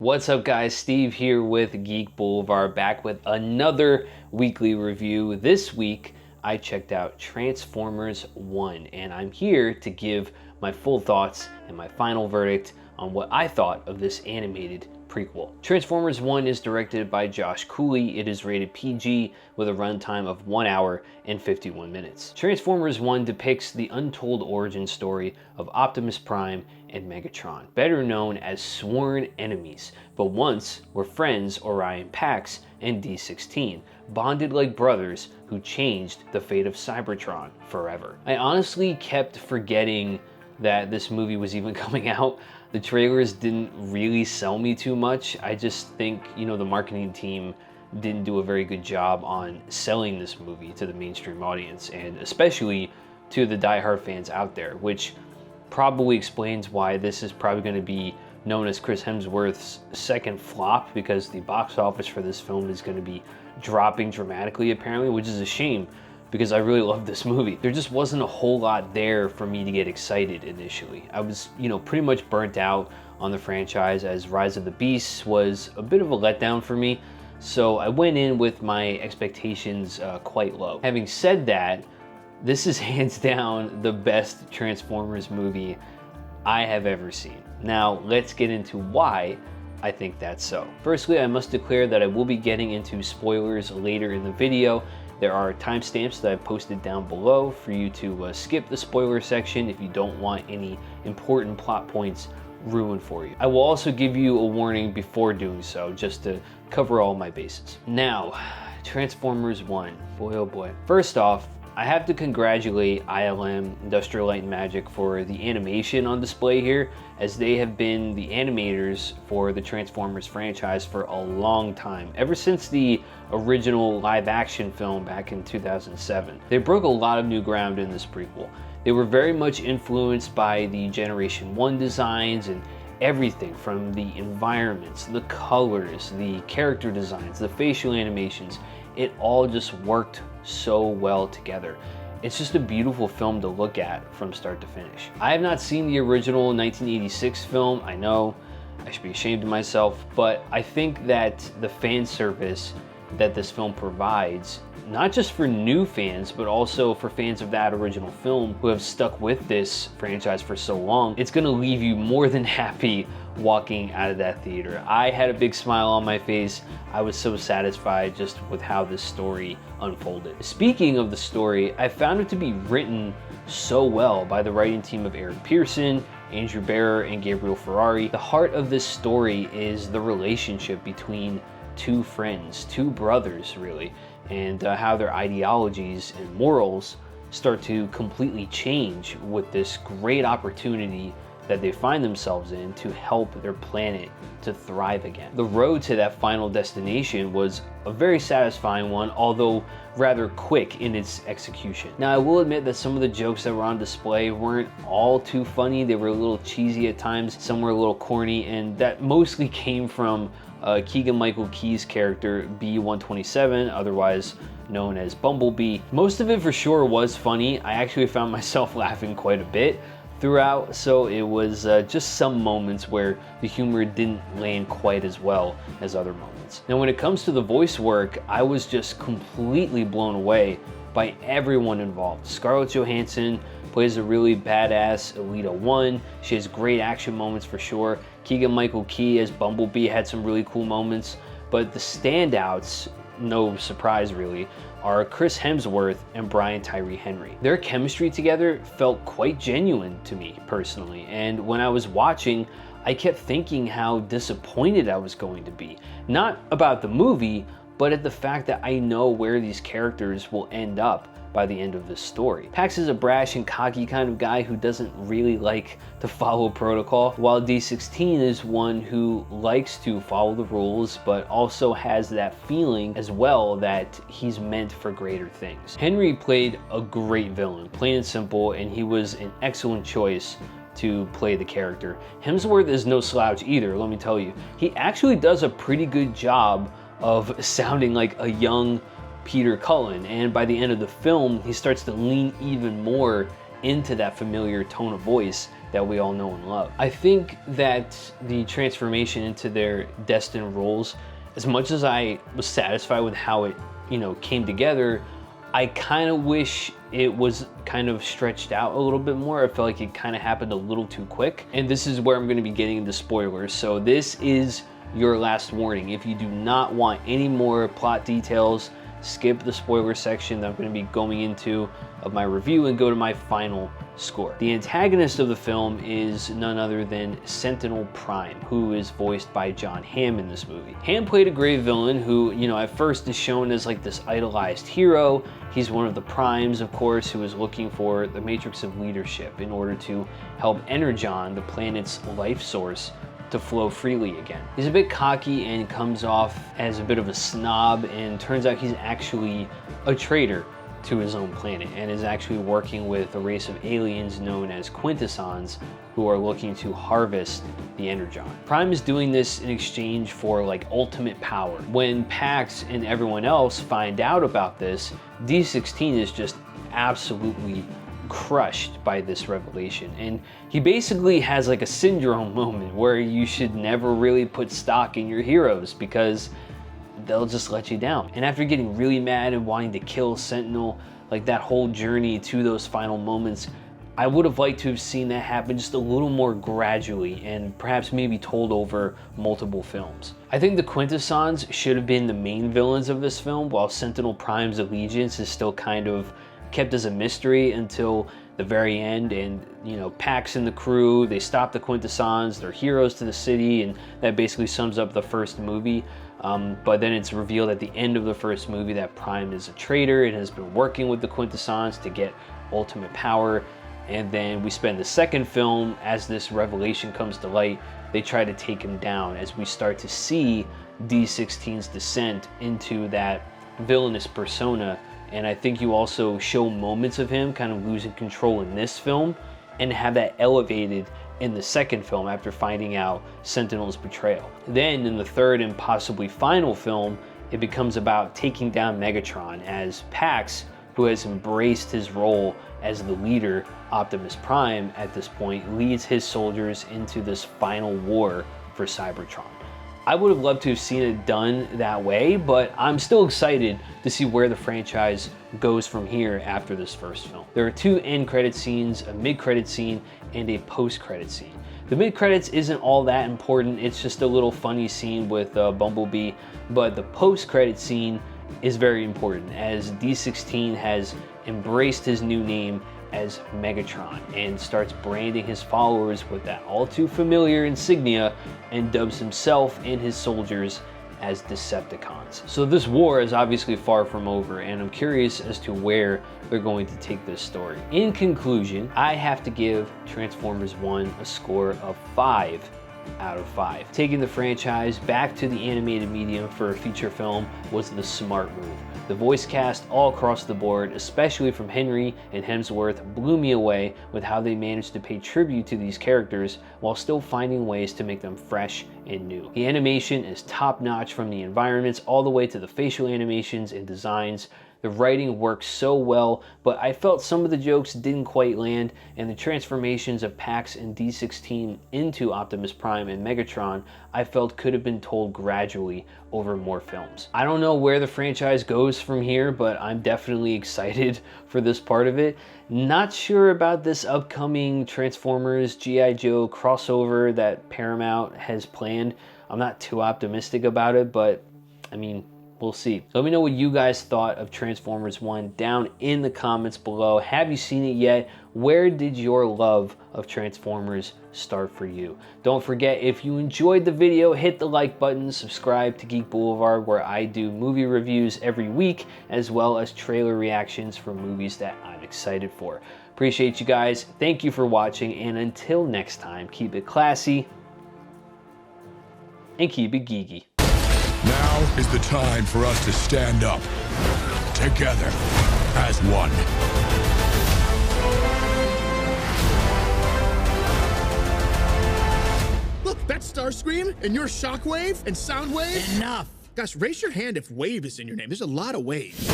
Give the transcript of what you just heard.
What's up, guys? Steve here with Geek Boulevard, back with another weekly review. This week I checked out Transformers 1 and I'm here to give my full thoughts and my final verdict on what I thought of this animated prequel. Transformers 1 is directed by Josh Cooley. It is rated PG with a runtime of 1 hour and 51 minutes. Transformers 1 depicts the untold origin story of Optimus Prime and Megatron, better known as sworn enemies, but once were friends Orion Pax and D16, bonded like brothers who changed the fate of Cybertron forever. I honestly kept forgetting that this movie was even coming out. The trailers didn't really sell me too much. I just think, the marketing team didn't do a very good job on selling this movie to the mainstream audience, and especially to the diehard fans out there, which probably explains why this is probably going to be known as Chris Hemsworth's second flop, because the box office for this film is going to be dropping dramatically apparently, which is a shame because I really love this movie. There just wasn't a whole lot there for me to get excited initially. I was, pretty much burnt out on the franchise, as Rise of the Beasts was a bit of a letdown for me. So I went in with my expectations quite low. Having said that, this is hands down the best Transformers movie I have ever seen. Now, let's get into why I think that's so. Firstly, I must declare that I will be getting into spoilers later in the video. There are timestamps that I've posted down below for you to skip the spoiler section if you don't want any important plot points ruined for you. I will also give you a warning before doing so, just to cover all my bases. Now, Transformers 1, boy oh boy. First off, I have to congratulate ILM, Industrial Light and Magic, for the animation on display here, as they have been the animators for the Transformers franchise for a long time, ever since the original live action film back in 2007. They broke a lot of new ground in this prequel. They were very much influenced by the Generation 1 designs and everything from the environments, the colors, the character designs, the facial animations. It all just worked so well together. It's just a beautiful film to look at from start to finish. I have not seen the original 1986 film. I know I should be ashamed of myself, but I think that the fan service that this film provides, not just for new fans, but also for fans of that original film who have stuck with this franchise for so long, it's gonna leave you more than happy walking out of that theater. I had a big smile on my face. I was so satisfied just with how this story unfolded. Speaking of the story, I found it to be written so well by the writing team of Aaron Pearson, Andrew Barrer, and Gabriel Ferrari. The heart of this story is the relationship between two friends, two brothers really, and how their ideologies and morals start to completely change with this great opportunity that they find themselves in to help their planet to thrive again. The road to that final destination was a very satisfying one, although rather quick in its execution. Now, I will admit that some of the jokes that were on display weren't all too funny. They were a little cheesy at times, some were a little corny, and that mostly came from Keegan-Michael Key's character, B-127, otherwise known as Bumblebee. Most of it for sure was funny. I actually found myself laughing quite a bit throughout, so it was just some moments where the humor didn't land quite as well as other moments. Now, when it comes to the voice work, I was just completely blown away by everyone involved. Scarlett Johansson plays a really badass Elita 1. She has great action moments for sure. Keegan-Michael Key as Bumblebee had some really cool moments, but the standouts, no surprise really, are Chris Hemsworth and Brian Tyree Henry. Their chemistry together felt quite genuine to me personally, and when I was watching, I kept thinking how disappointed I was going to be. Not about the movie, but at the fact that I know where these characters will end up by the end of this story. Pax is a brash and cocky kind of guy who doesn't really like to follow protocol, while D16 is one who likes to follow the rules, but also has that feeling as well that he's meant for greater things. Henry played a great villain, plain and simple, and he was an excellent choice to play the character. Hemsworth is no slouch either, let me tell you. He actually does a pretty good job of sounding like a young Peter Cullen, and by the end of the film he starts to lean even more into that familiar tone of voice that we all know and love. I think that the transformation into their destined roles, as much as I was satisfied with how it, came together, I kind of wish it was kind of stretched out a little bit more. I felt like it kind of happened a little too quick. And this is where I'm going to be getting into spoilers. So this is your last warning. If you do not want any more plot details, skip the spoiler section that I'm going to be going into of my review and go to my final score. The antagonist of the film is none other than Sentinel Prime, who is voiced by Jon Hamm in this movie. Hamm played a great villain who, at first is shown as like this idolized hero. He's one of the Primes, of course, who is looking for the matrix of leadership in order to help Energon, the planet's life source, to flow freely again. He's a bit cocky and comes off as a bit of a snob, and turns out he's actually a traitor to his own planet and is actually working with a race of aliens known as Quintessons, who are looking to harvest the Energon. Prime is doing this in exchange for like ultimate power. When Pax and everyone else find out about this, D16 is just absolutely crushed by this revelation, and he basically has like a syndrome moment where you should never really put stock in your heroes because they'll just let you down. And after getting really mad and wanting to kill Sentinel, like that whole journey to those final moments, I would have liked to have seen that happen just a little more gradually and perhaps maybe told over multiple films. I think the Quintessons should have been the main villains of this film, while Sentinel Prime's allegiance is still kind of kept as a mystery until the very end. And Pax and the crew, they stop the Quintessons, they're heroes to the city, and that basically sums up the first movie. But then it's revealed at the end of the first movie that Prime is a traitor and has been working with the Quintessons to get ultimate power. And then we spend the second film, as this revelation comes to light, they try to take him down as we start to see D16's descent into that villainous persona. And I think you also show moments of him kind of losing control in this film and have that elevated in the second film after finding out Sentinel's betrayal. Then in the third and possibly final film, it becomes about taking down Megatron as Pax, who has embraced his role as the leader, Optimus Prime at this point, leads his soldiers into this final war for Cybertron. I would have loved to have seen it done that way, but I'm still excited to see where the franchise goes from here after this first film. There are two end credit scenes, a mid-credit scene, and a post-credit scene. The mid-credits isn't all that important, it's just a little funny scene with Bumblebee, but the post-credit scene is very important as D16 has embraced his new name as Megatron and starts branding his followers with that all too familiar insignia and dubs himself and his soldiers as Decepticons. So this war is obviously far from over, and I'm curious as to where they're going to take this story. In conclusion, I have to give Transformers 1 a score of 5 out of 5. Taking the franchise back to the animated medium for a feature film was the smart move. The voice cast all across the board, especially from Henry and Hemsworth, blew me away with how they managed to pay tribute to these characters while still finding ways to make them fresh and new. The animation is top-notch from the environments all the way to the facial animations and designs. The writing works so well, but I felt some of the jokes didn't quite land, and the transformations of Pax and D16 into Optimus Prime and Megatron I felt could have been told gradually over more films. I don't know where the franchise goes from here, but I'm definitely excited for this part of it. Not sure about this upcoming Transformers G.I. Joe crossover that Paramount has planned. I'm not too optimistic about it, but I mean, we'll see. Let me know what you guys thought of Transformers 1 down in the comments below. Have you seen it yet? Where did your love of Transformers start for you? Don't forget, if you enjoyed the video, hit the like button, subscribe to Geek Boulevard, where I do movie reviews every week, as well as trailer reactions for movies that I'm excited for. Appreciate you guys. Thank you for watching, and until next time, keep it classy and keep it geeky. Now is the time for us to stand up together as one. Look, that's Starscream, and you're Shockwave and Soundwave. Enough! Gosh, raise your hand if Wave is in your name. There's a lot of waves.